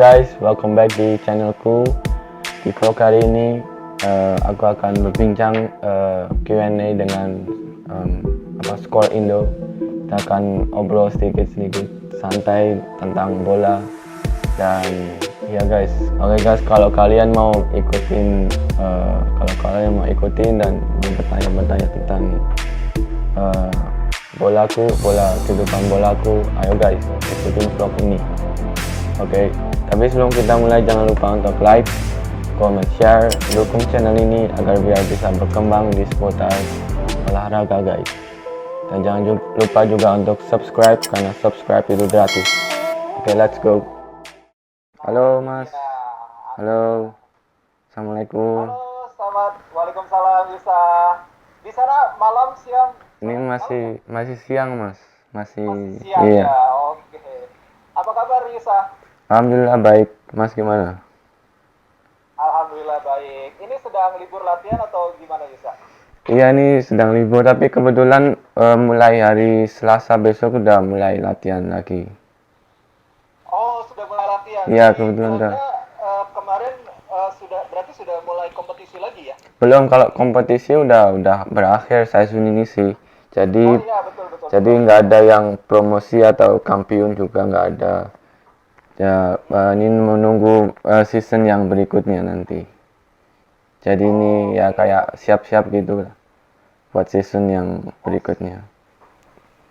guys, welcome back di channelku. Di vlog kali ini aku akan berbincang Q&A dengan skor Indo. Kita akan obrol sedikit santai tentang bola. Dan ya guys, oke guys, kalau kalian mau ikutin dan mau bertanya tentang kehidupan bolaku, ayo guys, ikutin vlog ini. Oke, tapi sebelum kita mulai jangan lupa untuk like, comment, share, dukung channel ini agar biar bisa berkembang di seputar olahraga guys. Dan jangan lupa juga untuk subscribe karena subscribe itu gratis. Oke, let's go. Halo Mas. Halo. Assalamualaikum. Halo, selamat. Waalaikumsalam Yusa. Di sana malam, siang? Ini masih siang Mas. Masih siang iya. ya. Oke. Apa kabar Yusa? Alhamdulillah baik. Mas gimana? Alhamdulillah baik. Ini sedang libur latihan atau gimana Yusa? Iya nih sedang libur, tapi kebetulan mulai hari Selasa besok udah mulai latihan lagi. Oh, sudah mulai latihan. Iya, Jadi kebetulan udah. kemarin berarti sudah mulai kompetisi lagi ya? Belum, kalau kompetisi udah berakhir season ini sih. Jadi Oh iya, betul. jadi nggak ada yang promosi atau kampiun juga nggak ada. Ya, ini menunggu season yang berikutnya nanti. Jadi ini ya kayak siap-siap gitu lah buat season yang berikutnya.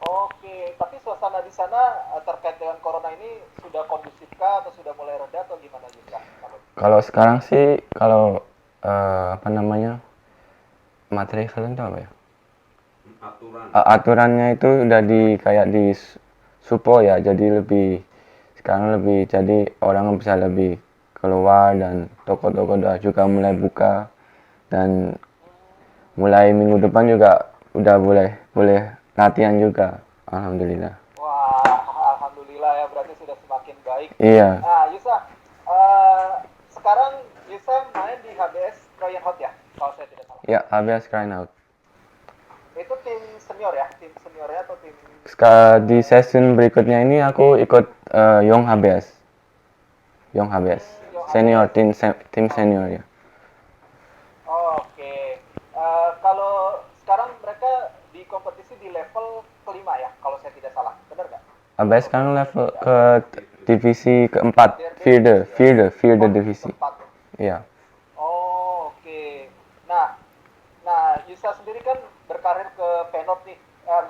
Oke, tapi suasana di sana terkait dengan corona ini sudah kondusif kah atau sudah mulai reda atau gimana Yusa? Kalau sekarang sih materi kalian tuh apa ya? Aturannya itu udah kayak di supo ya, jadi sekarang lebih jadi orang bisa lebih keluar dan toko-toko juga mulai buka, dan mulai minggu depan juga udah boleh latihan juga. Alhamdulillah. Wah, alhamdulillah ya, berarti sudah semakin baik. Iya. Nah, Yusa, sekarang Yusa main di HBS Royal Hot ya, kalau saya tidak salah. Ya, HBS Crying Out. Itu tim senior ya, tim seniornya atau tim? Di season berikutnya ini aku ikut Young HBS. Senior, tim senior ya. Oke. Kalau sekarang mereka di kompetisi di level kelima ya, kalau saya tidak salah, benar nggak? HBS sekarang level ke divisi keempat, Vierde divisi. Iya. Oh, oke. Nah, Yusa sendiri kan berkarir ke Feyenoord nih,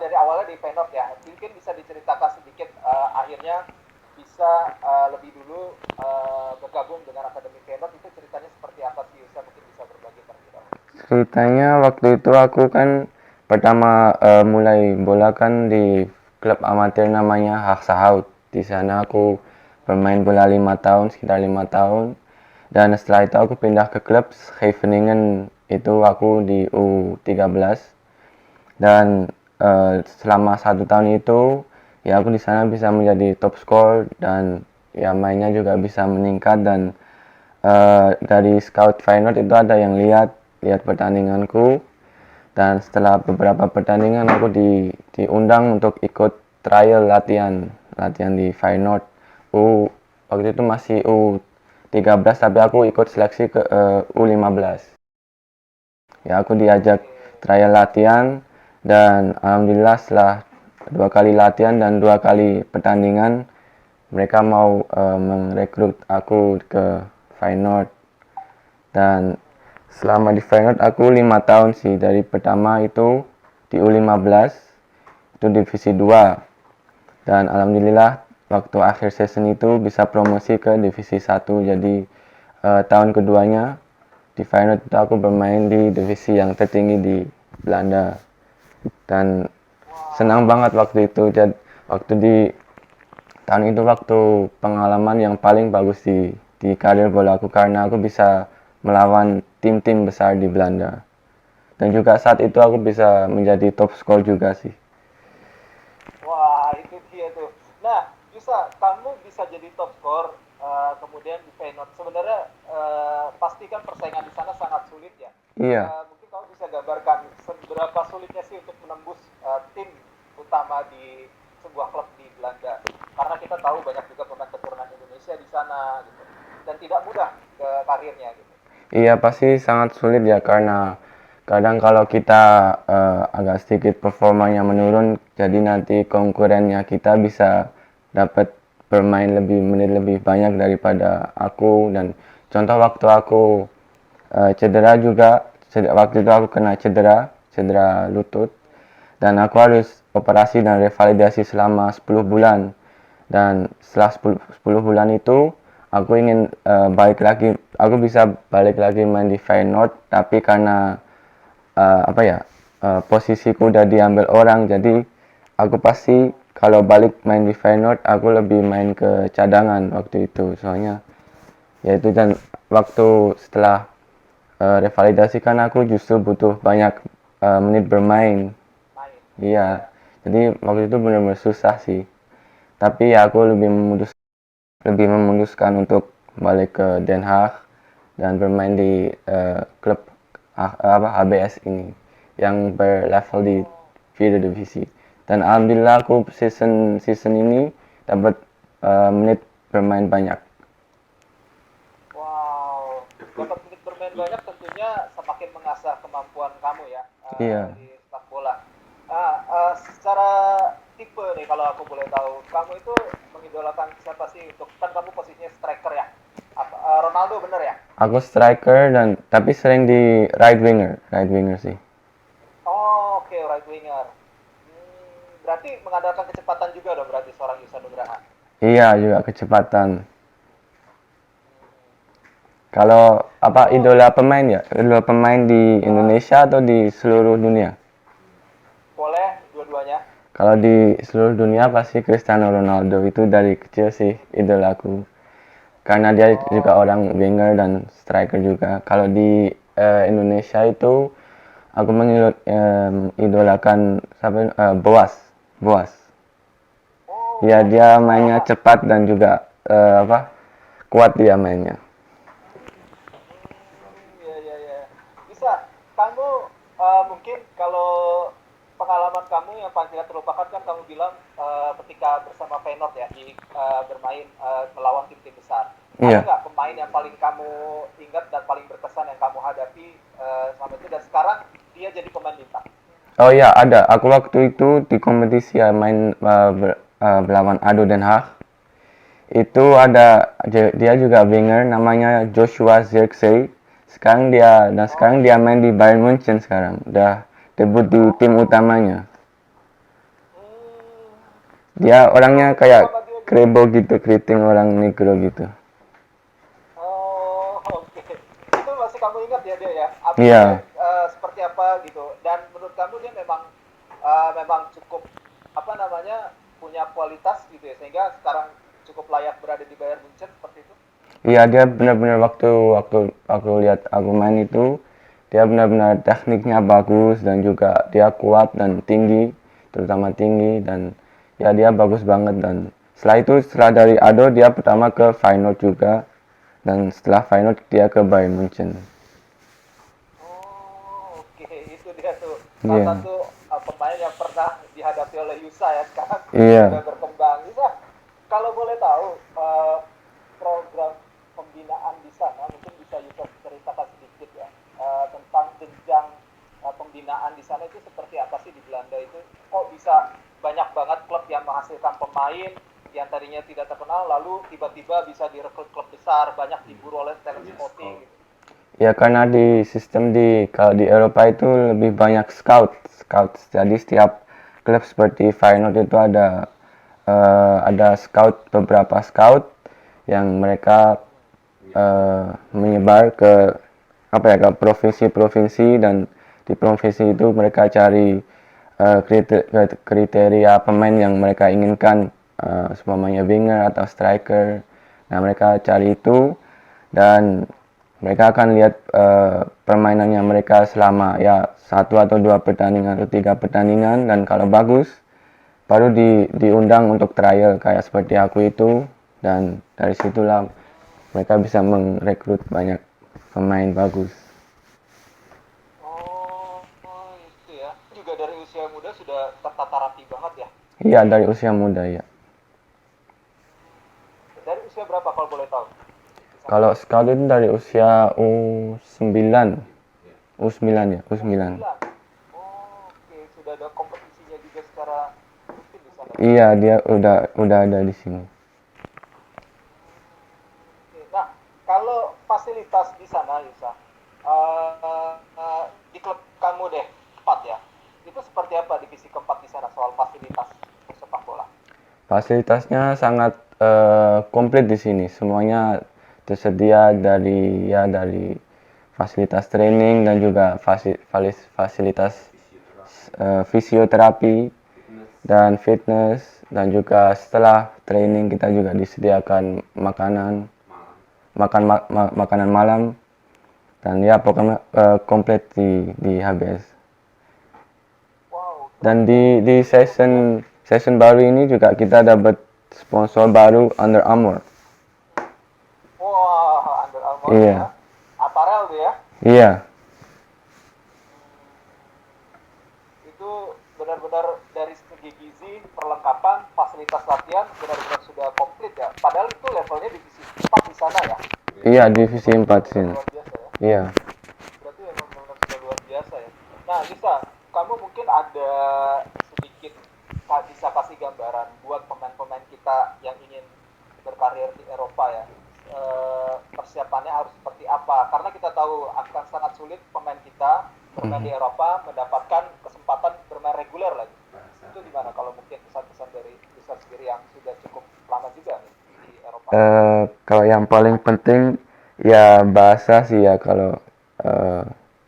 dari awalnya di Feyenoord ya. Mungkin bisa diceritakan sedikit akhirnya bisa lebih dulu bergabung dengan Akademi Feyenoord, itu ceritanya seperti apa sih Yusa? Mungkin bisa berbagi terlebih dahulu. Ceritanya waktu itu aku kan pertama mulai bola kan di klub amatir namanya Haksa Hout. Di sana aku bermain bola sekitar 5 tahun. Dan setelah itu aku pindah ke klub Scheveningen, itu aku di U13. Dan selama 1 tahun itu ya aku di sana bisa menjadi top skor dan ya mainnya juga bisa meningkat. Dan dari scout Feyenoord itu ada yang lihat pertandinganku, dan setelah beberapa pertandingan aku diundang untuk ikut trial latihan di Feyenoord. Waktu itu masih U13, tapi aku ikut seleksi ke U15. Ya, aku diajak trial latihan, dan alhamdulillah setelah 2 kali latihan dan 2 kali pertandingan mereka mau merekrut aku ke Feyenoord. Dan selama di Feyenoord aku 5 tahun sih. Dari pertama itu di U15, itu divisi 2. Dan alhamdulillah waktu akhir season itu bisa promosi ke divisi 1. Jadi tahun keduanya di Feyenoord itu aku bermain di divisi yang tertinggi di Belanda. Dan senang banget waktu itu. Waktu di tahun itu waktu pengalaman yang paling bagus di karir bola aku, karena aku bisa melawan tim-tim besar di Belanda. Dan juga saat itu aku bisa menjadi top skor juga sih. Wah, itu dia tuh. Nah, Yusa, kamu bisa jadi top skor, kemudian di Feyenoord. Sebenarnya pasti kan persaingan di sana sangat sulit ya. Iya. Mungkin kamu bisa gambarkan seberapa sulitnya sih untuk menembus tim utama di sebuah klub di Belanda. Karena kita tahu banyak juga pemain keturunan Indonesia di sana gitu. dan tidak mudah ke karirnya gitu. Iya pasti sangat sulit ya, karena kadang kalau kita agak sedikit performanya menurun, jadi nanti konkurennya kita bisa dapat bermain lebih menit lebih banyak daripada aku. Dan contoh waktu aku cedera juga, waktu itu aku kena cedera lutut, dan aku harus operasi dan revalidasi selama 10 bulan. Dan setelah 10 bulan itu aku ingin balik lagi, aku bisa balik lagi main di Feyenoord, tapi karena posisiku udah diambil orang, jadi aku pasti kalau balik main di Feyenoord aku lebih main ke cadangan waktu itu, soalnya yaitu. Dan waktu setelah revalidasi kan aku justru butuh banyak menit bermain. Main. Iya, jadi waktu itu benar-benar susah sih, tapi ya aku lebih memutuskan untuk balik ke Den Haag dan bermain di klub HBS ini yang berlevel di vierde divisi. Dan alhamdulillah aku season ini dapat menit bermain banyak. Wow, dapat menit bermain banyak tentunya semakin mengasah kemampuan kamu ya Iya. di sepak bola. Secara tipe nih kalau aku boleh tahu, kamu itu mengidolakan siapa sih? Untuk kan kamu posisinya striker ya. Ronaldo bener ya? Aku striker dan tapi sering di right winger sih. Oh, oke, right winger. Berarti mengandalkan kecepatan juga dong berarti seorang Yusa Nugraha. Iya, juga kecepatan. Kalau idola pemain ya? Idola pemain di Indonesia atau di seluruh dunia? Boleh dua-duanya. Kalau di seluruh dunia pasti Cristiano Ronaldo, itu dari kecil sih idolaku. Karena dia juga orang winger dan striker juga. Kalau di Indonesia itu aku mengidolakan Boas. Boas. Oh, Ya dia mainnya cepat dan juga kuat dia mainnya. ya ya ya. Bisa. Kamu mungkin kalau pengalaman kamu yang paling tidak terlupakan kan kamu bilang ketika bersama Feyenoord ya di bermain melawan tim-tim besar. Ada Iya. nggak pemain yang paling kamu ingat dan paling berkesan yang kamu hadapi sama itu dan sekarang dia jadi pemain bintang? Oh iya ada. Aku waktu itu di kompetisi ya main melawan ADO Den Haag. Itu ada dia juga winger namanya Joshua Zirkzee. Sekarang dia main di Bayern Munchen sekarang. Udah debut di tim utamanya. Dia orangnya kayak krebo gitu, keriting orang negro gitu. Oh, oke. Itu masih kamu ingat ya dia ya? Iya. Dia seperti apa gitu? Dan menurut kamu dia memang cukup apa namanya punya kualitas gitu ya sehingga sekarang cukup layak berada di Bayern Munchen seperti itu? Iya dia benar-benar waktu aku lihat aku main itu, dia benar-benar tekniknya bagus dan juga dia kuat dan tinggi, terutama tinggi. Dan ya dia bagus banget. Dan setelah dari ADO dia pertama ke Feyenoord juga, dan setelah Feyenoord dia ke Bayern Munchen. Oh, oke. Itu dia tuh salah Iya. satu pemain yang pernah dihadapi oleh Yusa ya sekarang Iya. sudah berkembang. Yusa, kalau boleh tahu program pembinaan di sana mungkin bisa Yusa ceritakan sedikit ya tentang jenjang pembinaan di sana itu seperti apa sih di Belanda itu? Kok bisa banyak banget klub yang menghasilkan pemain yang tadinya tidak terkenal lalu tiba-tiba bisa direkrut klub besar, banyak diburu oleh talent scouting gitu. Ya karena kalau di Eropa itu lebih banyak scout. Jadi setiap klub seperti Feyenoord itu ada beberapa scout yang mereka menyebar ke ke provinsi-provinsi. Dan di provinsi itu mereka cari kriteria pemain yang mereka inginkan, seumpamanya winger atau striker. Nah mereka cari itu, dan mereka akan lihat permainannya mereka selama ya 1 atau 2 pertandingan atau 3 pertandingan, dan kalau bagus baru diundang untuk trial kayak seperti aku itu. Dan dari situlah mereka bisa merekrut banyak pemain bagus. Oh, itu ya. Juga dari usia muda sudah tertata rapi banget ya. Iya dari usia muda ya. Dari usia berapa kalau boleh tahu? Kalau scout itu dari usia U9. U9 ya, U9. Oh, oke, sudah ada kompetisinya juga secara rutin di sana. Iya, dia udah ada di sini. Oke, nah, kalau fasilitas di sana, Yusa, di klub kamu deh, keempat ya, itu seperti apa divisi keempat di sana soal fasilitas sepak bola? Fasilitasnya sangat komplit di sini. Semuanya tersedia dari fasilitas training dan juga fasilitas fisioterapi dan fitness, dan juga setelah training kita juga disediakan makanan malam, dan ya pokoknya komplit di HBS. Wow, Dan keren ya. di session baru ini juga kita dapat sponsor baru, Under Armour. Wah, Under Armour Iya, ya, aparel tuh ya. iya, Itu benar-benar dari segi gizi, perlengkapan, fasilitas latihan benar-benar sudah komplit ya. Padahal itu levelnya divisi 4 di sana ya. iya, divisi 4 Sudah sini. luar biasa ya. Iya. Berarti memang benar sudah luar biasa ya. Nah, Lisa, kamu mungkin ada sedikit bisa kasih gambaran buat pemain-pemain kita yang ingin berkarir di Eropa ya. Persiapannya harus seperti apa? Karena kita tahu akan sangat sulit pemain kita bermain di Eropa mendapatkan kesempatan bermain reguler lagi. Itu gimana kalau mungkin pesan-pesan dari Lisa sendiri yang sudah cukup lama juga nih di Eropa? Kalau yang paling penting ya bahasa sih ya, kalau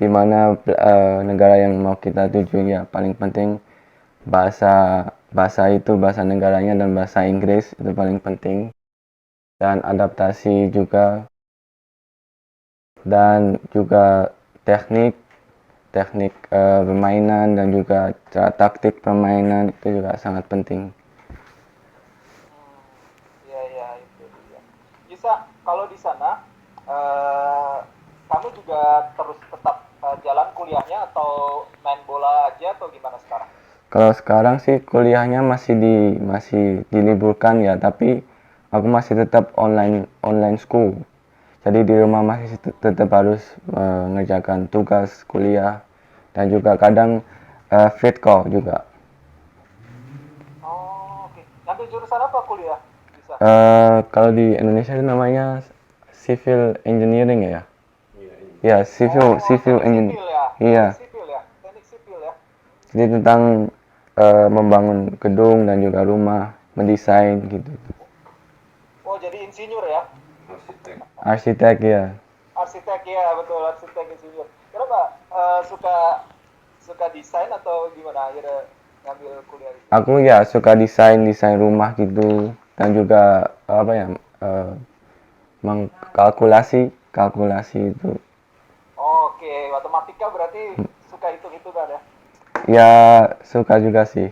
di mana negara yang mau kita tuju, ya paling penting bahasa bahasa negaranya, dan bahasa Inggris itu paling penting, dan adaptasi juga, dan juga teknik teknik permainan, dan juga cara taktik permainan itu juga sangat penting. Iya iya itu dia. Bisa kalau di sana eh, kamu juga terus tetap jalan kuliahnya atau main bola aja atau gimana sekarang? Kalau sekarang sih kuliahnya masih diliburkan ya, tapi aku masih tetap online online school. Jadi di rumah masih tetap harus mengerjakan tugas kuliah, dan juga kadang fit call juga. Oh, oke. Ngambil jurusan apa kuliah? Bisa. Kalau di Indonesia itu namanya civil engineering ya. Ya, Oh, civil teknik engineering. sipil ya. Iya. Teknik sipil ya. Teknik sipil ya. Jadi tentang membangun gedung dan juga rumah, mendesain gitu. Oh, jadi insinyur ya. Arsitek ya. Arsitek ya, betul, arsitek insinyur. Kenapa suka suka desain atau gimana akhirnya ngambil kuliah di sini? Aku ya suka desain rumah gitu, dan juga apa ya, eh, mengkalkulasi kalkulasi itu. Oh, oke, matematika berarti suka hitung-hitungan ya. Ya suka juga sih.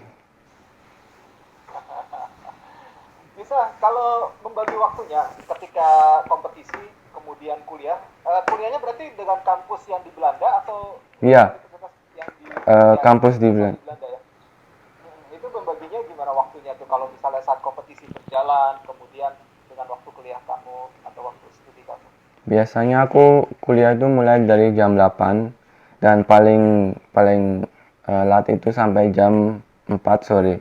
Bisa kalau membagi waktunya ketika kompetisi kemudian kuliah, kuliahnya berarti dengan kampus yang di Belanda atau Iya, universitas yang di ya kampus di universitas yang Belanda. di Belanda ya. Itu membaginya gimana waktunya tuh kalau misalnya saat kompetisi berjalan kemudian dengan waktu kuliah kamu atau waktu studi kamu? Biasanya aku kuliah itu mulai dari jam 8, dan paling paling lat itu sampai jam 4 sore.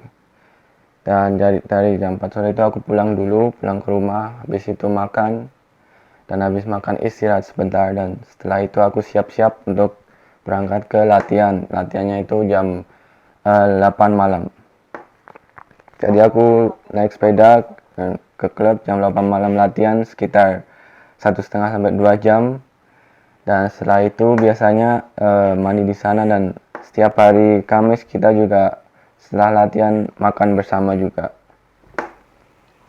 Dan dari jam 4 sore itu aku pulang ke rumah, habis itu makan, dan habis makan istirahat sebentar, dan setelah itu aku siap-siap untuk berangkat ke latihan. Latihannya itu jam 8 malam. Jadi aku naik sepeda ke klub jam 8 malam, latihan sekitar 1,5 sampai 2 jam, dan setelah itu biasanya mandi di sana, dan setiap hari Kamis kita juga setelah latihan makan bersama juga.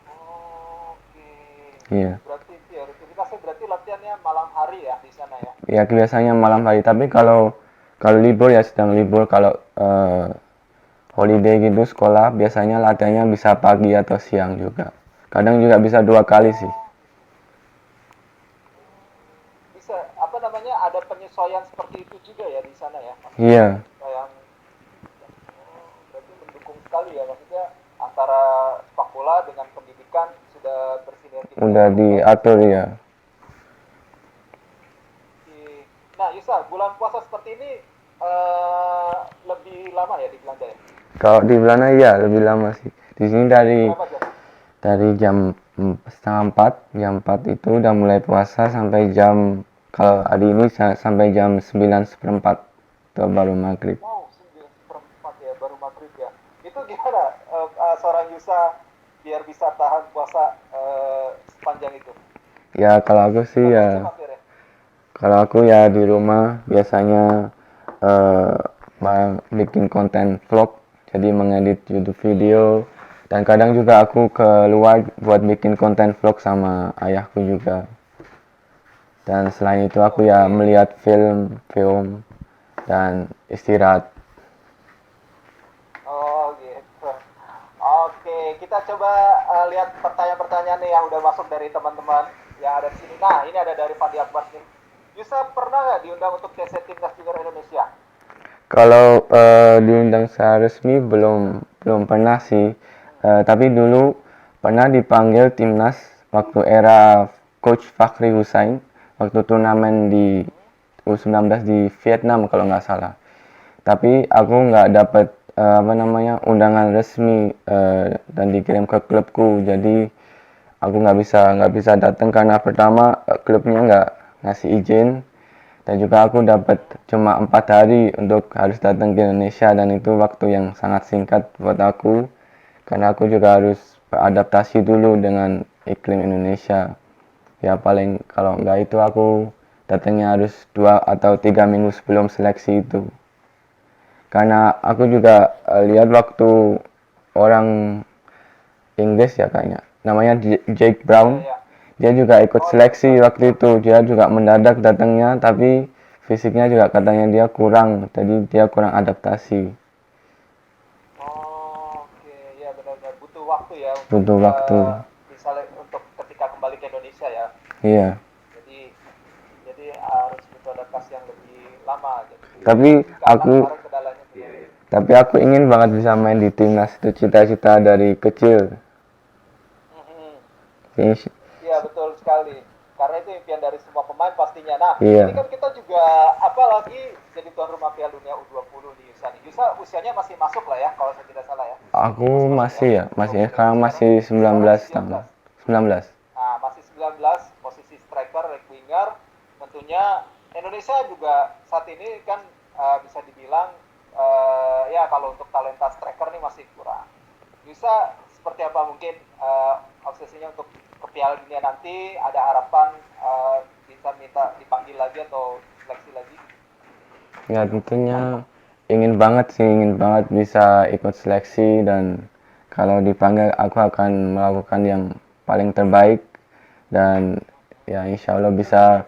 Oh, oke. Iya. Berarti itu ya rutinitasnya berarti latihannya malam hari ya di sana ya. Ya biasanya malam hari, tapi kalau kalau libur ya sedang libur. Kalau holiday gitu sekolah, biasanya latihannya bisa pagi atau siang juga. Kadang juga bisa 2 kali sih. Oh, bisa apa namanya ada penyesuaian seperti itu juga ya di sana ya. Maksudnya Iya, yang berarti mendukung sekali ya maksudnya antara sepak bola dengan pendidikan sudah bersinergi dengan udah cukup baik di diatur sana ya. ya. Nah, Yusa, bulan puasa seperti ini lebih lama ya di Belanda ya? Kalau di Belanda ya lebih lama sih. Di sini Berapa jam? dari setengah 4, jam 4 itu udah mulai puasa sampai kalau hari ini sampai jam 9:15 itu baru maghrib. Wow, 9:04 ya, baru maghrib ya. Itu gimana seorang Yusa biar bisa tahan puasa sepanjang itu? Ya kalau aku sih 12 jam ya, hampir ya? kalau aku ya di rumah biasanya eh, bikin konten vlog, jadi mengedit YouTube video, dan kadang juga aku keluar buat bikin konten vlog sama ayahku juga. Dan selain itu aku ya Oke. melihat film dan istirahat. Oh gitu. Oke, kita coba lihat pertanyaan-pertanyaan nih yang udah masuk dari teman-teman yang ada di sini. Nah, ini ada dari Fandi Akbar nih. Yusa pernah nggak diundang untuk TC Timnas Junior Indonesia? Kalau diundang secara resmi belum pernah sih. Tapi dulu pernah dipanggil timnas waktu era Coach Fakhri Hussein waktu turnamen di U19 di Vietnam kalau nggak salah. Tapi aku nggak dapet undangan resmi dan dikirim ke klubku. Jadi aku nggak bisa datang karena pertama klubnya nggak ngasih izin, dan juga aku dapat cuma 4 hari untuk harus datang ke Indonesia, dan itu waktu yang sangat singkat buat aku karena aku juga harus beradaptasi dulu dengan iklim Indonesia. Ya paling kalau nggak itu aku datangnya harus 2 atau 3 minggu sebelum seleksi itu. Karena aku juga lihat waktu orang Inggris ya kayaknya, namanya Jake Iya, Brown, iya. dia juga ikut Oh, Jack seleksi Brown. waktu itu. Dia juga mendadak datangnya, tapi fisiknya juga katanya dia kurang, jadi dia kurang adaptasi, Oh, oke, ya benar-benar butuh waktu ya untuk butuh waktu. misalnya untuk ketika kembali ke Indonesia ya. Iya, Jadi jadi harus butuh adaptasi yang lebih lama. Jadi tapi karena aku kemarin kendalanya juga. tapi aku ingin banget bisa main di timnas, itu cita-cita dari kecil. Mhm. Ini- Iya betul sekali. Karena itu impian dari semua pemain pastinya. Nah, ini Iya, kan kita juga apalagi jadi tuan rumah Piala Dunia U20 di Yusa nih. Yusa usianya masih masuk lah ya, kalau saya tidak salah ya. aku Masih masuk ya masih ya, untuk masih ya, U20 sekarang sekarang. masih 19 Sekarang tahun. 19. 19. Nah, masih 19, posisi striker, right winger. Tentunya Indonesia juga saat ini kan bisa dibilang ya kalau untuk talenta striker nih masih kurang. Bisa seperti apa mungkin obsesinya untuk ke Piala Dunia nanti, ada harapan bisa minta dipanggil lagi atau seleksi lagi? Ya tentunya ingin banget bisa ikut seleksi, dan kalau dipanggil aku akan melakukan yang paling terbaik, dan ya insya Allah bisa,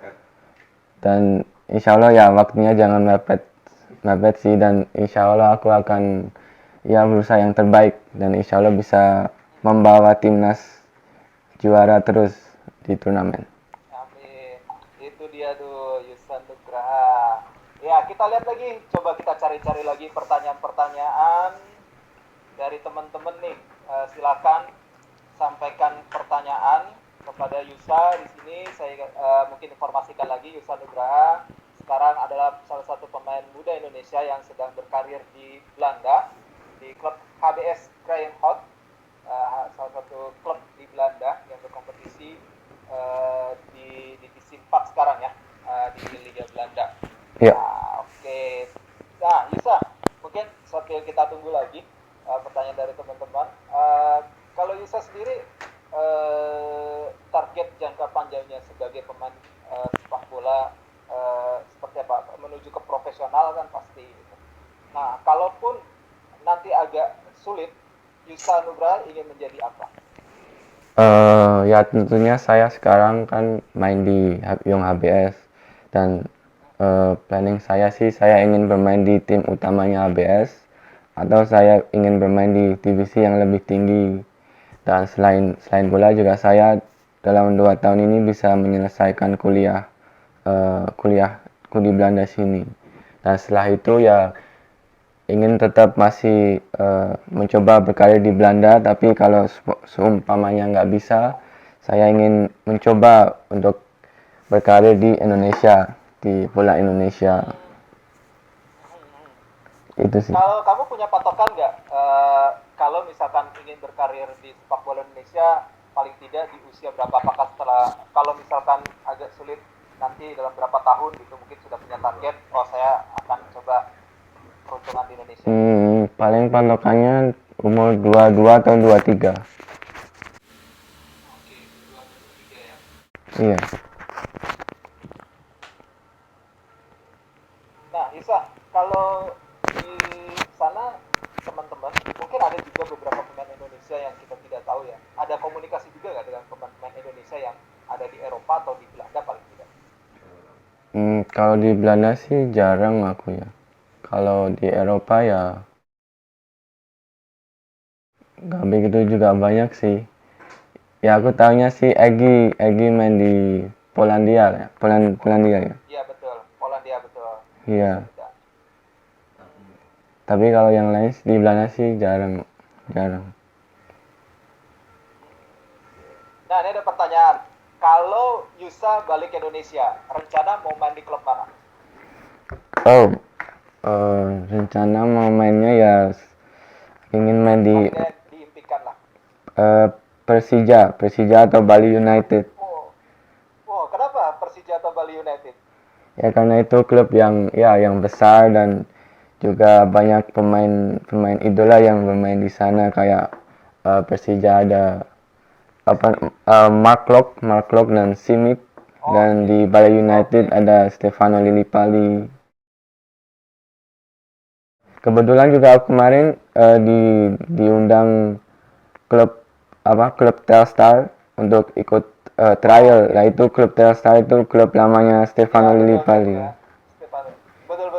dan insya Allah ya waktunya jangan mepet mepet sih, dan insya Allah aku akan ya berusaha yang terbaik, dan insya Allah bisa membawa timnas juara terus di turnamen. Amin. Itu dia tuh Yusan Nugraha. Ya, kita lihat lagi. Coba kita cari-cari lagi pertanyaan-pertanyaan dari teman-teman nih. Silakan sampaikan pertanyaan kepada Yusa di sini. Saya mungkin informasikan lagi Yusa Nugraha sekarang adalah salah satu pemain muda Indonesia yang sedang berkarir di Belanda di klub HBS Feyenoord, salah satu klub di Belanda yang berkompetisi di divisi 4 sekarang ya, di Liga Belanda. Ya, Oke. Nah, Yusa, mungkin sambil kita tunggu lagi pertanyaan dari teman-teman. Kalau Yusa sendiri target jangka panjangnya sebagai pemain sepak bola seperti apa? Menuju ke profesional kan pasti. Nah, kalaupun nanti agak sulit, Yusa Nugraha ingin menjadi apa? ya tentunya saya sekarang kan main di Young HBS, dan planning saya sih saya ingin bermain di tim utamanya HBS, atau saya ingin bermain di divisi yang lebih tinggi. Dan selain selain bola juga saya dalam 2 tahun ini bisa menyelesaikan kuliahku di Belanda sini. Dan setelah itu ya ingin tetap masih mencoba berkarir di Belanda, tapi kalau seumpamanya nggak bisa, saya ingin mencoba untuk berkarir di Indonesia, di bola Indonesia. Itu sih. Kalau kamu punya patokan nggak, kalau misalkan ingin berkarir di sepak bola Indonesia paling tidak di usia berapa? Apakah setelah, kalau misalkan agak sulit nanti dalam berapa tahun gitu mungkin sudah punya target, oh saya akan coba peruntungan di Indonesia. Paling patokannya umur 22 atau 23. Oke, 2 dan 3 ya. Iya. Nah, Isa, kalau di sana teman-teman, mungkin ada juga beberapa pemain Indonesia yang kita tidak tahu ya. Ada komunikasi juga nggak dengan pemain Indonesia yang ada di Eropa atau di Belanda paling tidak? Kalau di Belanda sih jarang aku ya. Kalau di Eropa ya nggak begitu juga banyak sih. Ya aku tahunya sih Egi main di Polandia ya. Polandia ya. Iya betul, Polandia betul. Iya. Tidak. Tapi kalau yang lain di Belanda sih jarang. Nah, ini ada pertanyaan. Kalau Yusa balik ke Indonesia, rencana mau main di klub mana? Oh, rencana mau mainnya ya ingin main di Paling diimpikan lah. Persija atau Bali United. Oh, oh, kenapa Persija atau Bali United? Ya karena itu klub yang besar dan juga banyak pemain idola yang bermain di sana kayak Persija ada Mark Lok dan Simic, dan di Bali United ada Stefano Lillipali. Kebetulan juga aku kemarin diundang klub Telstar untuk ikut trial. Nah itu klub Telstar itu klub lamanya Stefano Lillipali. Ya, Stefano. Betul.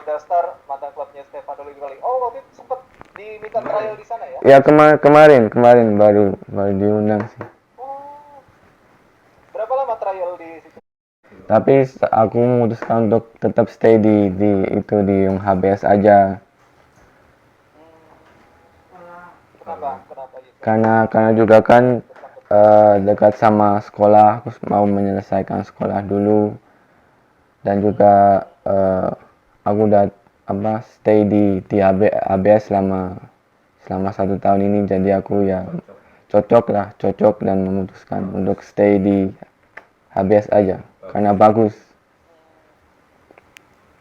Telstar mantan klubnya Stefano Lillipali. Oh, waktu itu sempat diminta trial di sana ya? Ya kemarin baru diundang sih. Oh, berapa lama trial di situ? Tapi aku memutuskan untuk tetap stay di Young HBS aja. Kenapa gitu? Karena juga kan dekat sama sekolah, aku mau menyelesaikan sekolah dulu, dan juga aku udah stay di ABS selama 1 tahun ini, jadi aku ya cocok dan memutuskan untuk stay di ABS aja karena bagus.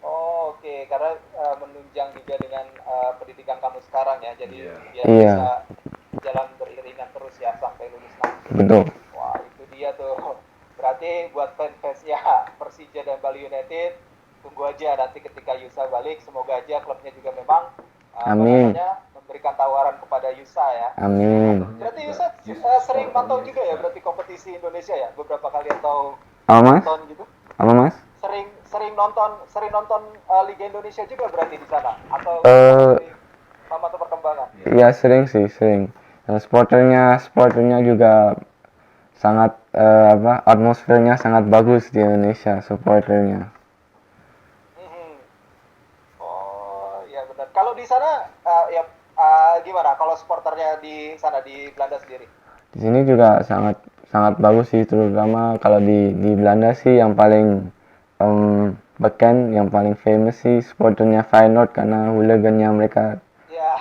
Oh, oke. Karena menunjang juga dengan pendidikan kamu sekarang ya, jadi biar Iya. bisa jalan beriringan terus ya sampai lulus nanti. Betul. Wah, itu dia tuh. Berarti buat fans-fansnya Persija dan Bali United, tunggu aja nanti ketika Yusa balik, semoga aja klubnya juga memang Amin. memberikan tawaran kepada Yusa ya. Amin. Berarti Yusa sering pantau juga ya berarti kompetisi Indonesia ya, beberapa kali atau Apa mas? nonton gitu? Apa mas? Sering nonton Liga Indonesia juga berarti di sana atau sama atau perkembangan? Iya sering. Dan sporternya juga sangat atmosfernya sangat bagus di Indonesia, supporternya. Oh iya benar. Kalau di sana gimana? Kalau supporternya di sana di Belanda sendiri? Di sini juga sangat bagus sih, terutama kalau di Belanda sih yang paling beken, yang paling famous sih supporternya Feyenoord, karena hooligannya mereka Ya.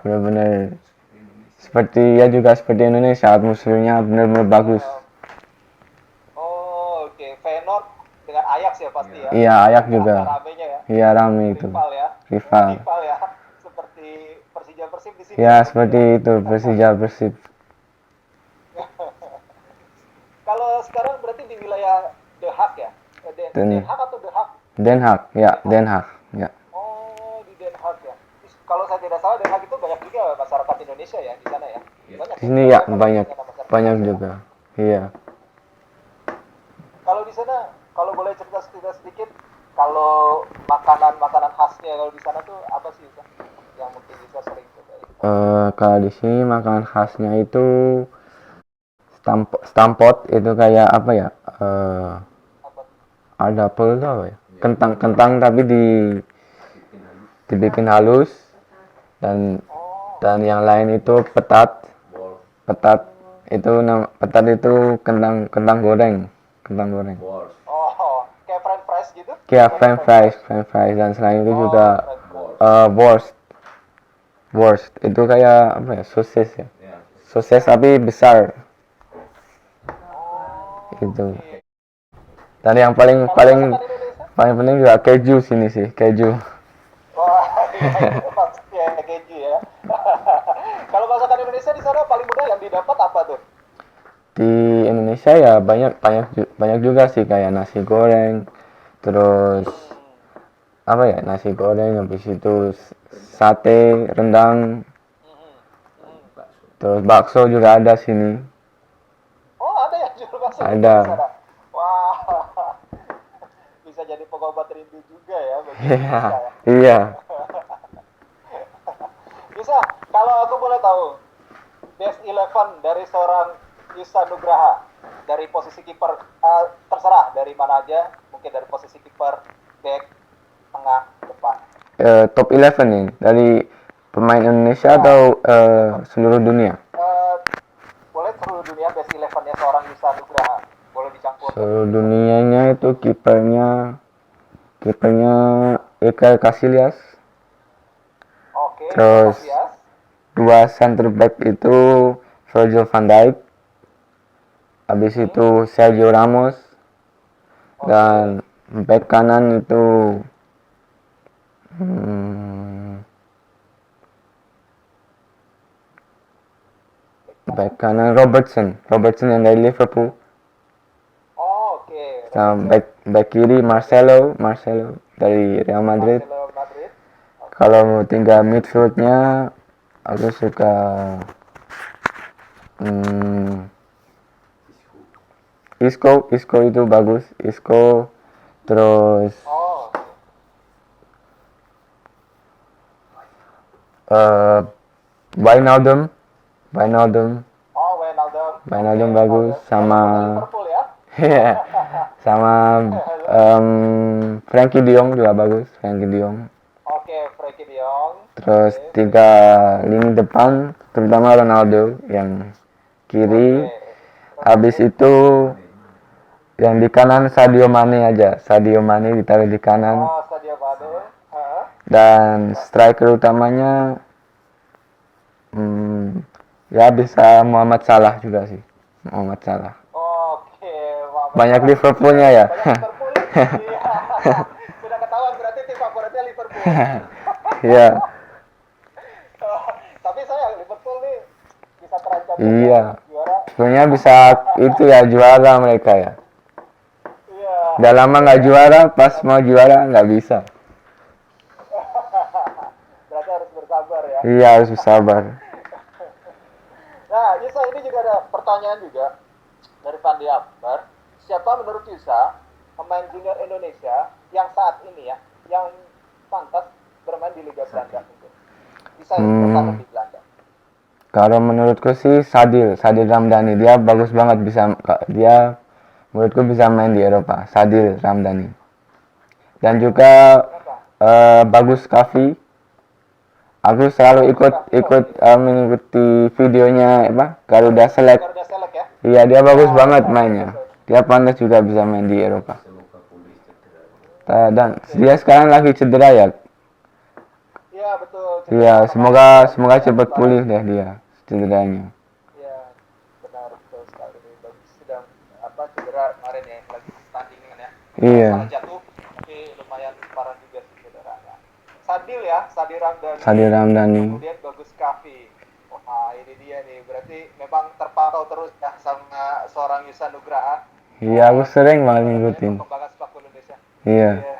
benar-benar seperti Indonesia, atmosfernya benar-benar bagus. Oh, oke. Feyenoord dengan Ajax ya pasti ya. Iya, Ajax juga. Ramenya ya. Iya, rame itu. Rival. Rival ya. Seperti Persija Persib di sini. Ya, seperti itu, Persija Persib. Kalau sekarang berarti di wilayah The Haag ya? Den Haag atau The Haag? Den Haag, ya, Den Haag, ya. Oh, di Den Haag ya. Kalau saya tidak salah Den Haag itu banyak juga masyarakat Indonesia ya di sana ya. Banyak. Di sini ya banyak juga. Iya. Kalau di sana, kalau boleh cerita sedikit, kalau makanan khasnya kalau di sana tuh apa sih Yusa? Yang mungkin bisa sering cobain? Kalau di sini makanan khasnya itu stampot, itu kayak apa ya? Apa? Ada apa itu apa ya? Kentang tapi dibikin halus, dan yang lain itu petat itu kentang goreng. Oh, French fries gitu? Ya, French fries dan selain itu juga worst. Worst itu kayak apa ya? Sosis ya. Sosis tapi besar Oh, itu. oke. Dan yang paling Kalau paling masakan Indonesia? paling penting juga keju sini sih, keju. Wah, iya itu maksudnya keju ya. Kalau masakan Indonesia di sana paling mudah yang didapat apa tuh? Di Indonesia ya banyak juga sih kayak nasi goreng, terus Hmm, apa ya, nasi goreng, habis itu sate, rendang, hmm, hmm. terus bakso juga ada sini. Oh, ada yang jual bakso juga di Ada. sana. Wah, bisa jadi pengobat rindu juga ya bagi Iya, Indonesia ya. iya. Bisa, kalau aku boleh tahu, best 11 dari seorang Yusa Nugraha dari posisi kiper, terserah dari mana aja, mungkin dari posisi kiper, back, tengah, depan. Top 11 nih dari pemain Indonesia Ya, atau eleven. seluruh dunia? Eh, boleh seluruh dunia best 11-nya seorang Yusa Nugraha. Boleh dicampur tuh. Seluruh dunianya itu kipernya Iker Casillas, Oke, Iker terus Casillas. dua center back itu Virgil van Dijk, habis Hmm, itu Sergio Ramos, oke. dan back kanan itu hmm, back kanan Robertson yang dari Liverpool. Oh, oke, Sama Robertson. back kiri Marcelo dari Real Madrid. Marcelo Madrid. Oke. Kalau mau tinggal midfieldnya, aku suka hmm, Isco itu bagus. Isco, terus Oh, oke. uh, Wijnaldum, Wijnaldum, Oh, Wijnaldum. Oke, Wijnaldum bagus. Wijnaldum. Yang Sama pemain Liverpool ya? sama Frankie De Jong juga bagus. Frankie De Jong. Oke, Frenkie de Jong. Terus Oke, tiga lini depan, terutama Ronaldo yang oke. kiri. Habis Ronaldo. itu yang di kanan Sadio Mane aja. Sadio Mane ditaruh di kanan. Oh, Sadio Mane. Heeh. Dan striker utamanya hmm, ya bisa Muhammad Salah juga sih. Muhammad Salah. Oke, Mohamed Banyak Salah. Liverpoolnya ya. Banyak Liverpool. Iya. Sudah ketahuan berarti tim favoritnya Liverpool. Iya, Tapi saya Liverpool nih bisa terancam juga iya. nih juara. Sebenarnya bisa itu ya juara mereka ya. Iya. Udah lama nggak juara, pas mau juara nggak bisa. Berarti harus bersabar ya. Iya harus sabar. Nah, Yusa ini juga ada pertanyaan juga dari Fandi Akbar. Siapa menurut Yusa pemain junior Indonesia yang saat ini ya, yang pantas bermain di Liga Belanda mungkin? Bisa bertarung di Belanda. Kalau menurutku sih Sadil Ramdhani dia bagus banget dia menurutku bisa main di Eropa. Sadil Ramdhani. Dan juga Kenapa? Bagus Kavi. Aku selalu Bagus Kavi, ikut oke. mengikuti videonya apa Garuda Select. Garuda Select ya? Iya dia bagus Ya, banget ya, Garuda mainnya. Select. Dia pantas juga bisa main di Eropa. Dan Oke. dia sekarang lagi cedera ya. Iya, betul. Iya Cedera semoga kemarin ya, semoga lumayan cepat parah. pulih deh dia cederanya. Iya, benar betul sekali. Bagus sedang cedera kemarin ya, lagi pertandingan ya. Salah Iya. jatuh, tapi lumayan parah juga sih cederanya. Sadil ya, Sadil Ramdhani. Sadil Ramdhani. Kemudian Bagus Kavi. Wah, ini dia nih. Berarti memang terpantau terus ya sama seorang Yusa Nugraha. Iya aku sering banget ngikutin. Perkembangan sepak bola Indonesia. Iya. Iya.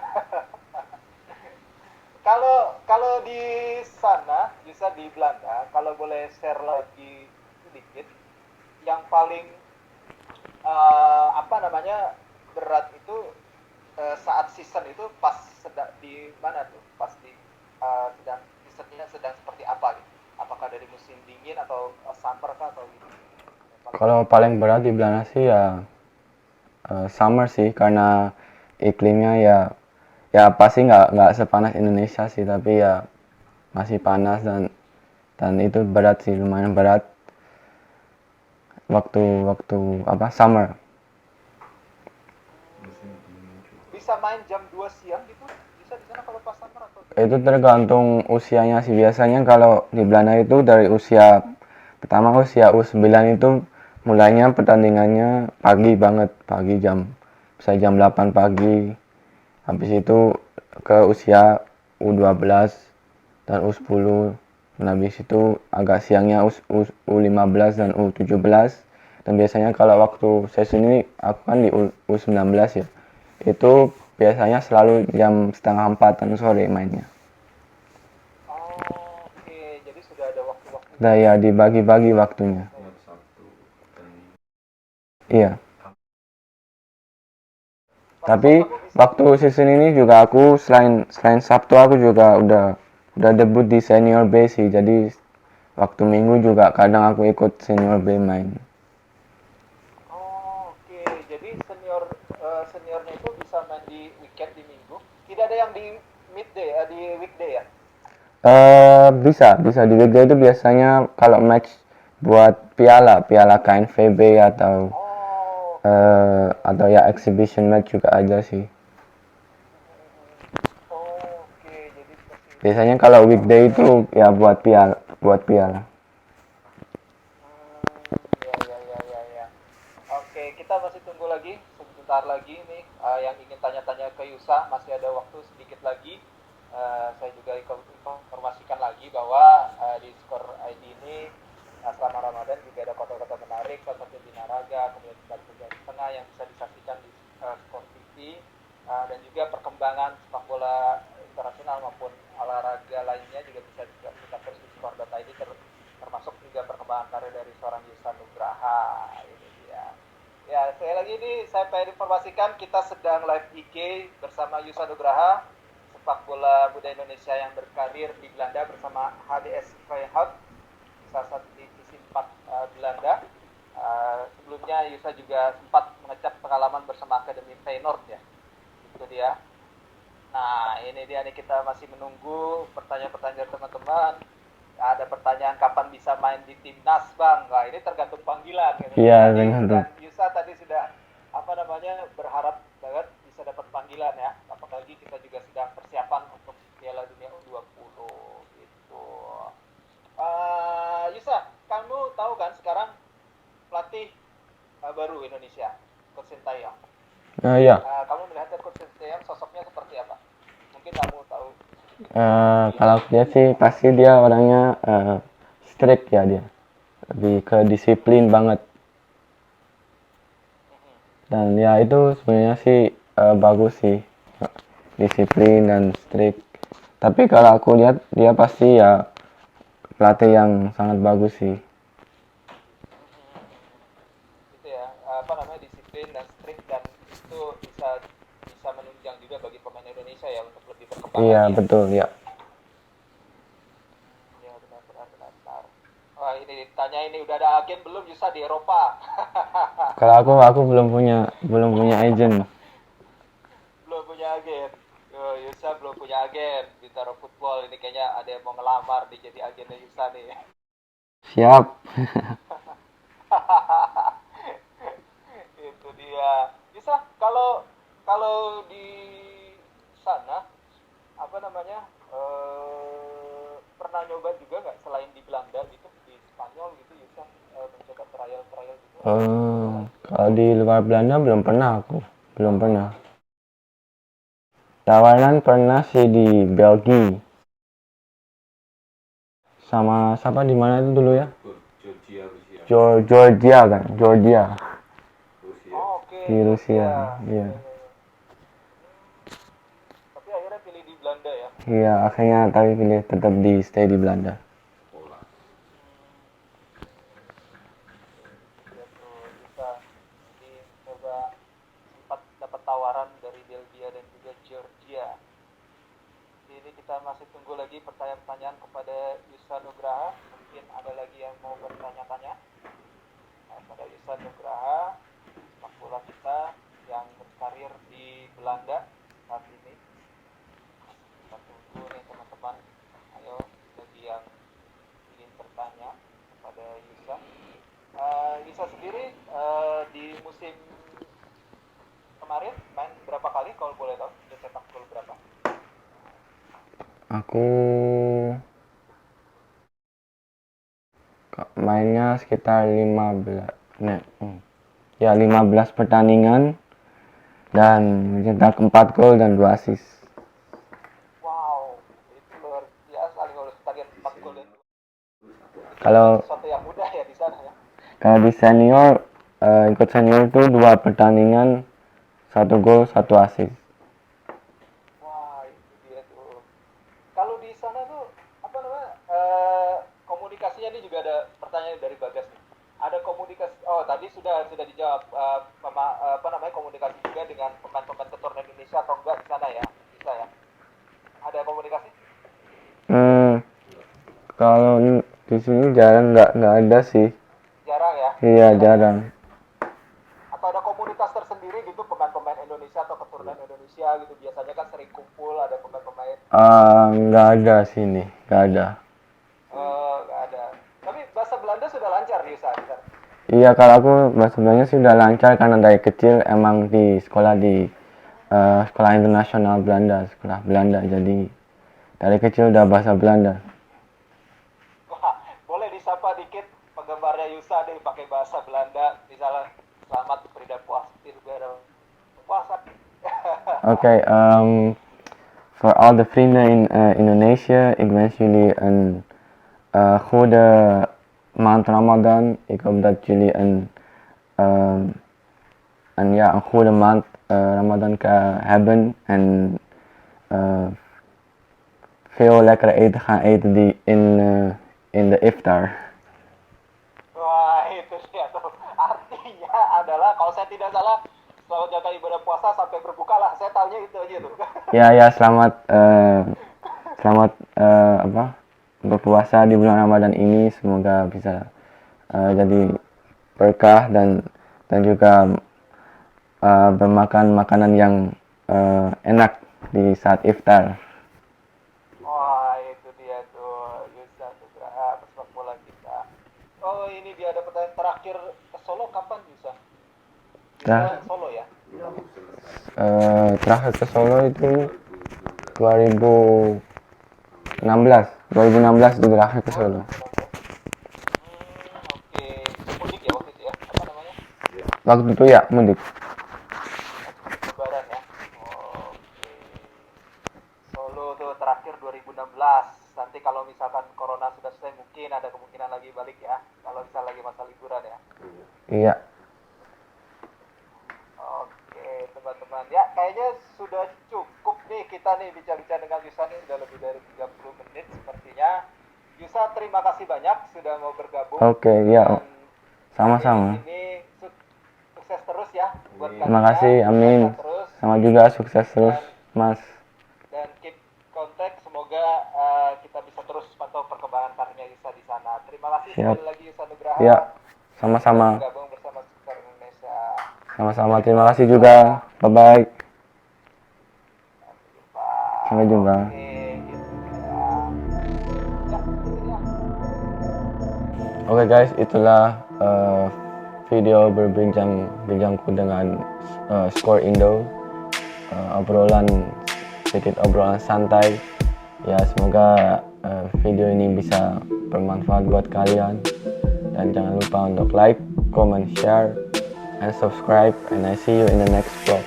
Kalau kalau di sana, bisa di Belanda, kalau boleh share lagi sedikit, yang paling apa namanya berat itu saat season itu pas sedang di mana tuh? Pas di sedang seasonnya sedang seperti apa gitu? Apakah dari musim dingin atau summer kah atau gitu? Kalau paling berat di Belanda sih ya summer sih karena iklimnya ya pasti nggak sepanas Indonesia sih tapi ya masih panas dan itu berat sih lumayan berat waktu waktu apa summer. bisa main jam 2 siang gitu? Bisa di sana kalau pas summer atau Itu tergantung usianya sih. Biasanya kalau di Belanda itu dari usia pertama usia U9 itu mulainya pertandingannya pagi banget, pagi bisa jam 8 pagi. Habis itu ke usia U12 dan U10. Dan habis itu agak siangnya U15 dan U17. Dan biasanya kalau waktu sesi ini aku kan di U19 ya. Itu biasanya selalu jam setengah 4 sore mainnya. Oh, oke. Jadi sudah ada waktu-waktu. Nah ya dibagi-bagi waktunya. Iya. Tapi waktu season ini juga aku selain Sabtu aku juga udah debut di senior B sih. Jadi waktu Minggu juga kadang aku ikut senior B main. Oh, oke. Jadi seniornya itu bisa main di weekend di minggu. Tidak ada yang di midday di weekday ya? Bisa di weekday itu biasanya kalau match buat piala KNVB Oh, atau ya exhibition match juga ada sih. oke. Jadi seperti itu. Biasanya kalau weekday itu ya buat piala. Ya. Oke, kita masih tunggu lagi sebentar lagi nih yang ingin tanya-tanya ke Yusa masih ada waktu sedikit lagi. Saya juga informasikan lagi bahwa di Skor ID ini selama Ramadan juga ada kota-kota menarik seperti Binaraga, kemudian Batu Tengah yang bisa disaksikan di Skor TV dan juga perkembangan sepak bola internasional maupun olahraga lainnya juga bisa kita terus di Skor.id termasuk juga perkembangan karir dari seorang Yusa Nugraha. Ini dia. Ya, sekali lagi ini saya pengen informasikan kita sedang live IG bersama Yusa Nugraha, sepak bola muda Indonesia yang berkarir di Belanda bersama HDS Feyenoord, salah satu divisi 4 Belanda. Sebelumnya Yusa juga sempat mengecap pengalaman bersama Akademi Feyenoord ya. Itu dia. Nah, ini dia nih kita masih menunggu pertanyaan-pertanyaan teman-teman. Ada pertanyaan kapan bisa main di timnas bang? Nah ini tergantung panggilan. Iya, Dan tergantung. Yusa tadi sudah berharap banget bisa dapat panggilan ya. Apalagi kita juga sedang persiapan untuk Piala Dunia U20 gitu. Yusa, kamu tahu kan sekarang pelatih baru Indonesia, Coach Sintayong. Iya. Kamu melihat Coach Sintayong sosoknya seperti apa? Mungkin kamu tahu. Kalau dia sih pasti dia orangnya strict ya dia. Lebih ke disiplin banget. Dan ya itu sebenarnya sih bagus sih. Disiplin dan strict. Tapi kalau aku lihat dia pasti ya pelatih yang sangat bagus sih. Gitu ya, disiplin dan strict dan itu bisa bisa menunjang juga bagi pemain Indonesia ya untuk lebih berkembang Iya lagi ya. betul ya. Ya benar. Wah ini tanya ini udah ada agen belum Yusa di Eropa? Kalau aku belum punya agent. Belum punya agen. Yusa belum punya agen di Taro Football ini kayaknya ada yang mau ngelamar di jadi agennya Yusa nih. Siap. Itu dia. Yusa kalau kalau di sana apa namanya pernah nyoba juga nggak selain di Belanda gitu di Spanyol gitu Yusa mencoba trial gitu Kalau di luar Belanda belum pernah aku. Belum pernah. Tawaran pernah sih di Belgia. Sama siapa di mana itu dulu ya? Georgia kan? Georgia. oh, oke Di Rusia. Iya. tapi akhirnya pilih di Belanda ya. Iya, akhirnya tapi pilih tetap di stay di Belanda. Ya tuh bisa jadi coba sempat dapat tawaran dari Belgia dan juga Georgia. Ini kita masih tunggu lagi pertanyaan-pertanyaan kepada Yusa Nugraha. Mungkin ada lagi yang mau bertanya-tanya pada Yusa Nugraha, sepak bola kita yang berkarir di Belanda saat ini. Kita tunggu nih teman-teman. Ayo bagi yang ingin bertanya kepada Yusa. Yusa sendiri di musim kemarin main berapa kali kalau boleh tahu? mencetak gol berapa? Aku mainnya sekitar 15 ya 15 pertandingan dan mencetak 4 gol dan 2 assist. Wow, itu luar biasa nih kalau tadi 4 gol dan Kalau sesuatu yang mudah ya di sana ya. kalau di senior ikut senior itu 2 pertandingan 1 gol 1 assist. Wah, itu dia tuh. Kalau di sana tuh apa namanya komunikasinya ini juga ada pertanyaan dari Bagas nih. Ada komunikasi. Oh, tadi sudah dijawab apa namanya komunikasi juga dengan pemain-pemain keturunan Indonesia atau enggak di sana ya? Bisa ya? Ada komunikasi? Kalau di sini jarang nggak ada sih. Jarang ya? Iya jarang. Atau ada komunitas tersendiri gitu pemain-pemain Indonesia atau keturunan Indonesia gitu biasanya kan sering kumpul ada pemain-pemain Nggak ada sini, nggak ada. nggak ada tapi bahasa Belanda sudah lancar di sana. Iya, kalau aku sebenarnya sudah lancar karena dari kecil emang di sekolah sekolah internasional Belanda, sekolah Belanda. Jadi dari kecil udah bahasa Belanda. Wah, boleh disapa dikit penggemarnya Yusa deh pakai bahasa Belanda misalnya selamat berida puasa puasa. Okay, voor al de vrienden in Indonesië, ik wens jullie een goede maand Ramadan. Ik hoop dat jullie een goede maand Ramadan hebben en veel lekkere eten gaan eten in de iftar. Wah itu dia tuh artinya adalah kalau saya tidak salah selamat jaga ibadah puasa sampai berbuka lah saya tahunya itu aja tuh. Ya, selamat berpuasa di bulan Ramadan ini, semoga bisa jadi berkah dan juga bermakan makanan yang enak di saat iftar. Wah itu dia tuh Yusa Nugraha pesepak bola kita. Oh ini dia ada pertanyaan terakhir ke Solo kapan Yusa? Yusa Solo ya? Terakhir ke Solo itu 2016 itu terakhir ke Solo. Oke, mudik ya waktu itu ya? Apa namanya? Waktu itu ya mudik. Lebaran ya? Oke. Solo tuh terakhir 2016. Nanti kalau misalkan corona sudah selesai mungkin ada kemungkinan lagi balik ya. Kalau misal lagi masa liburan ya. Iya. Oke teman-teman. Ya kayaknya sudah cukup nih kita nih bicara-bicara dengan Yusa nih sudah lebih dari 30 menit sepertinya. Yusa terima kasih banyak sudah mau bergabung. Oke, ya. Sama-sama. Ini sukses terus ya buat kalian. Terima kasih, amin. Sama juga sukses terus, Mas. Dan keep kontak, semoga kita bisa terus pantau perkembangan karirnya Yusa di sana. Terima kasih sekali lagi Yusa Nugraha. Ya, sama-sama. Bergabung bersama Super Indonesia. Sama-sama, terima kasih juga. Bye-bye. Sampai jumpa. Oke guys, itulah video berbincangku dengan Skor Indo, sedikit obrolan santai. Ya semoga video ini bisa bermanfaat buat kalian dan jangan lupa untuk like, comment, share, and subscribe. And I see you in the next vlog.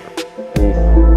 Peace.